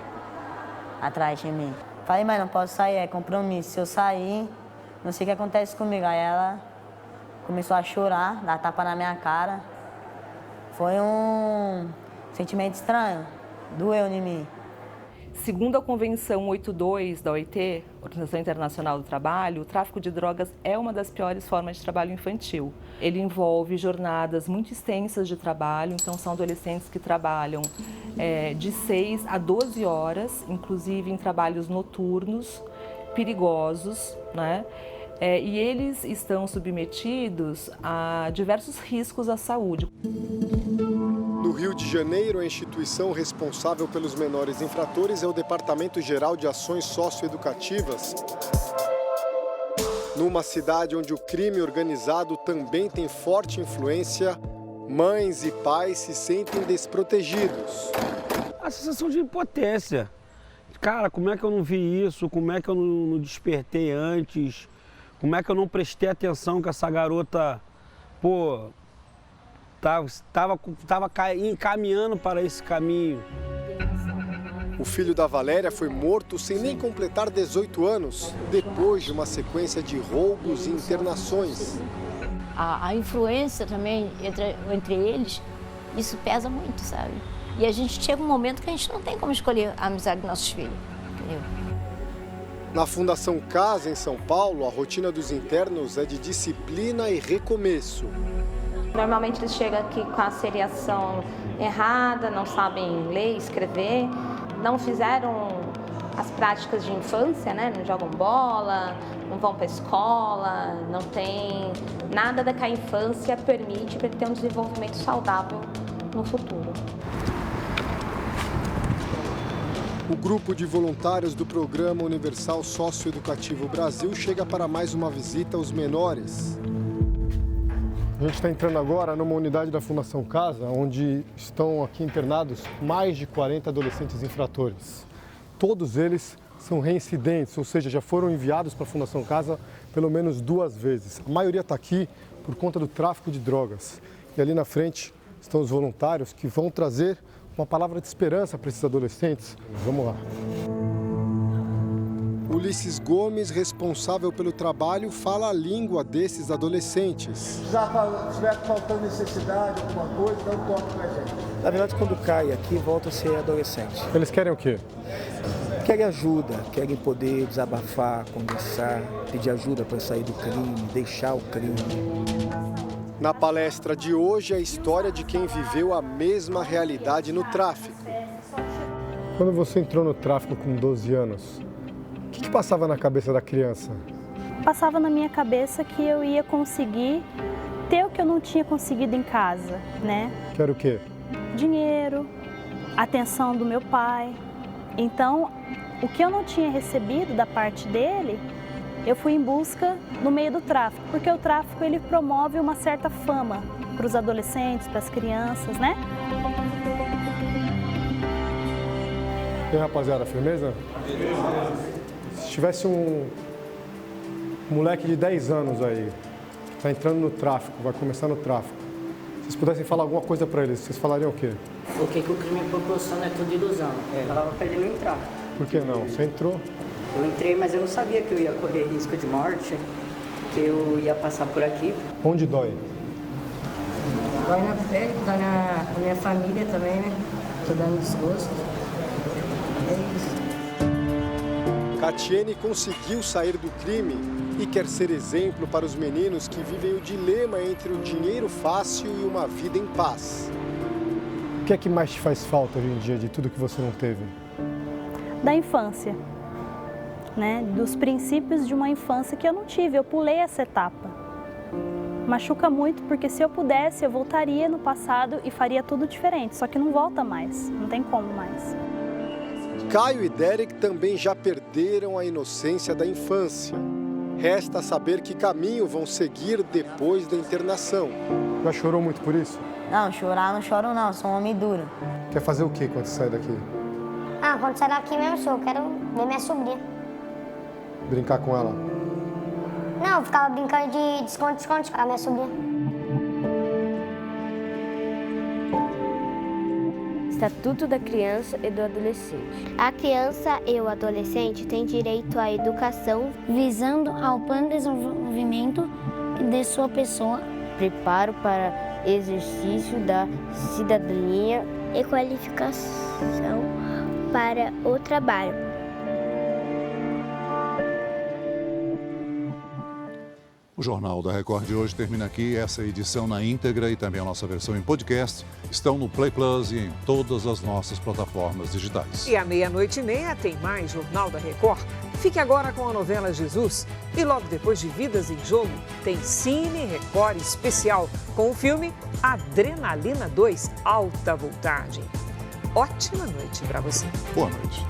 atrás de mim. Falei, mas não posso sair, é compromisso. Se eu sair, não sei o que acontece comigo. Aí ela começou a chorar, dar tapa na minha cara. Foi um sentimento estranho, doeu em mim. Segundo a Convenção 82 da OIT, Organização Internacional do Trabalho, o tráfico de drogas é uma das piores formas de trabalho infantil. Ele envolve jornadas muito extensas de trabalho, então são adolescentes que trabalham de 6 a 12 horas, inclusive em trabalhos noturnos, perigosos, né? E eles estão submetidos a diversos riscos à saúde. No Rio de Janeiro, a instituição responsável pelos menores infratores é o Departamento Geral de Ações Socioeducativas. Numa cidade onde o crime organizado também tem forte influência, mães e pais se sentem desprotegidos. A sensação de impotência. Cara, como é que eu não vi isso? Como é que eu não despertei antes? Como é que eu não prestei atenção que essa garota, estava encaminhando para esse caminho? O filho da Valéria foi morto sem nem completar 18 anos, depois de uma sequência de roubos e internações. A influência também entre eles, isso pesa muito, sabe? E a gente chega um momento que a gente não tem como escolher a amizade dos nossos filhos, entendeu? Na Fundação Casa, em São Paulo, a rotina dos internos é de disciplina e recomeço. Normalmente eles chegam aqui com a seriação errada, não sabem ler, escrever, não fizeram as práticas de infância, né? Não jogam bola, não vão para a escola, não tem nada da que a infância permite para ele ter um desenvolvimento saudável no futuro. O grupo de voluntários do Programa Universal Socioeducativo Brasil chega para mais uma visita aos menores. A gente está entrando agora numa unidade da Fundação Casa, onde estão aqui internados mais de 40 adolescentes infratores. Todos eles são reincidentes, ou seja, já foram enviados para a Fundação Casa pelo menos 2 vezes. A maioria está aqui por conta do tráfico de drogas. E ali na frente estão os voluntários que vão trazer uma palavra de esperança para esses adolescentes. Vamos lá. Ulisses Gomes, responsável pelo trabalho, fala a língua desses adolescentes. Se estiver faltando necessidade, alguma coisa, dá um toque pra gente. Na verdade, quando cai aqui, volta a ser adolescente. Eles querem o quê? Querem ajuda, querem poder desabafar, conversar, pedir ajuda para sair do crime, deixar o crime. Na palestra de hoje, a história de quem viveu a mesma realidade no tráfico. Quando você entrou no tráfico com 12 anos, o que passava na cabeça da criança? Passava na minha cabeça que eu ia conseguir ter o que eu não tinha conseguido em casa, né? Que era o quê? dinheiro, atenção do meu pai. Então, o que eu não tinha recebido da parte dele, eu fui em busca no meio do tráfico, porque o tráfico ele promove uma certa fama para os adolescentes, para as crianças, né? E aí, rapaziada, firmeza? Se tivesse um moleque de 10 anos aí, que tá entrando no tráfico, vai começar no tráfico, se vocês pudessem falar alguma coisa para eles, vocês falariam o quê? O que o crime proporciona é tudo ilusão. Eu falava para ele não entrar. Por que não? Você entrou? Eu entrei, mas eu não sabia que eu ia correr risco de morte, que eu ia passar por aqui. Onde dói? Dói na pele, dói na minha família também, né? Tô dando desgosto. É isso. Catiene conseguiu sair do crime e quer ser exemplo para os meninos que vivem o dilema entre o dinheiro fácil e uma vida em paz. O que é que mais te faz falta hoje em dia de tudo que você não teve? Da infância, né? Dos princípios de uma infância que eu não tive, eu pulei essa etapa. Machuca muito porque se eu pudesse, eu voltaria no passado e faria tudo diferente, só que não volta mais, não tem como mais. Caio e Derek também já perderam a inocência da infância. Resta saber que caminho vão seguir depois da internação. Já chorou muito por isso? Não, chorar não choro não, sou um homem duro. Quer fazer o que quando sai daqui? Quando sair daqui mesmo, eu quero ver minha sobrinha. Brincar com ela? Não, eu ficava brincando de esconde-esconde com a minha sobrinha. Estatuto da Criança e do Adolescente. A criança e o adolescente têm direito à educação visando ao pleno desenvolvimento de sua pessoa, preparo para exercício da cidadania e qualificação para o trabalho. O Jornal da Record de hoje termina aqui. Essa edição na íntegra e também a nossa versão em podcast estão no Play Plus e em todas as nossas plataformas digitais. E à 00:30 tem mais Jornal da Record. Fique agora com a novela Jesus. E logo depois de Vidas em Jogo, tem Cine Record especial com o filme Adrenalina 2 Alta Voltagem. Ótima noite para você. Boa noite.